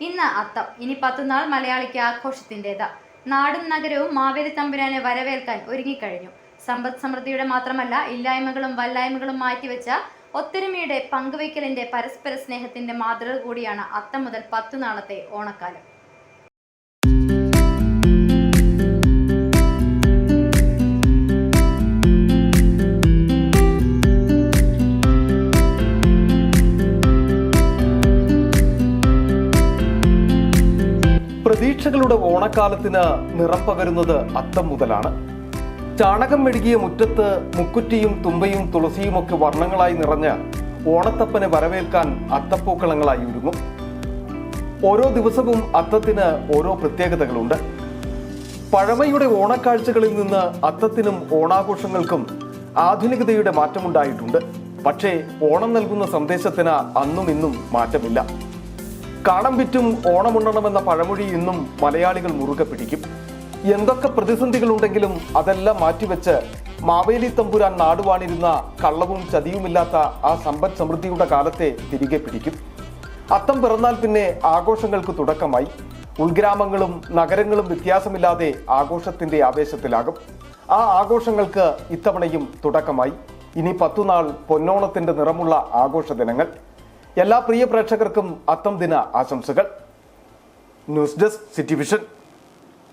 ഇന്ന് അത്തം. ഇനി 10 നാൾ മലയാളിക്ക് ആഘോഷത്തിൻ്റെത്. നാടും നഗരവും മാവേലി തമ്പുരാനെ വരവേൽക്കാൻ ഒരുങ്ങിക്കഴിഞ്ഞു. സമ്പദ് സമൃദ്ധിയുടെ മാത്രമല്ല, ഇല്ലായ്മകളും വല്ലായ്മകളും മാറ്റിവെച്ച ഒത്തൊരുമയുടെ പങ്കുവയ്ക്കലിന്റെ പരസ്പര സ്നേഹത്തിന്റെ മാതൃക കൂടിയാണ് അത്തം മുതൽ 10 നാളത്തെ ഓണക്കാലം. പ്രതീക്ഷകളുടെ ഓണക്കാലത്തിന് നിറം പകരുന്നത് അത്തം മുതലാണ്. ചാണകം മെഴുകിയ മുറ്റത്ത് മുക്കുറ്റിയും തുമ്പയും തുളസിയുമൊക്കെ വർണ്ണങ്ങളായി നിറഞ്ഞ് ഓണത്തപ്പനെ വരവേൽക്കാൻ അത്തപ്പൂക്കളങ്ങളായി ഒരുങ്ങും. ഓരോ ദിവസവും അത്തത്തിന് ഓരോ പ്രത്യേകതകളുണ്ട്. പഴമയുടെ ഓണക്കാഴ്ചകളിൽ നിന്ന് അത്തത്തിനും ഓണാഘോഷങ്ങൾക്കും ആധുനികതയുടെ മാറ്റമുണ്ടായിട്ടുണ്ട്. പക്ഷേ ഓണം നൽകുന്ന സന്ദേശത്തിന് അന്നും ഇന്നും മാറ്റമില്ല. കാണം വിറ്റും ഓണമുണ്ണണമെന്ന പഴമൊഴി ഇന്നും മലയാളികൾ മുറുകെ പിടിക്കും. എന്തൊക്കെ പ്രതിസന്ധികളുണ്ടെങ്കിലും അതെല്ലാം മാറ്റിവെച്ച് മാവേലി തമ്പുരാൻ നാടുവാണിരുന്ന കള്ളവും ചതിയുമില്ലാത്ത ആ സമ്പദ് സമൃദ്ധിയുടെ കാലത്തെ തിരികെ പിടിക്കും. അത്തം പിറന്നാൽ പിന്നെ ആഘോഷങ്ങൾക്ക് തുടക്കമായി. ഉൾഗ്രാമങ്ങളും നഗരങ്ങളും വ്യത്യാസമില്ലാതെ ആഘോഷത്തിന്റെ ആവേശത്തിലാകും. ആ ആഘോഷങ്ങൾക്ക് ഇത്തവണയും തുടക്കമായി. ഇനി 10 നാൾ പൊന്നോണത്തിന്റെ നിറമുള്ള ആഘോഷ ദിനങ്ങൾ. എല്ലാ പ്രിയ പ്രേക്ഷകർക്കും അത്തം ദിന ആശംസകൾ. News desk city vision.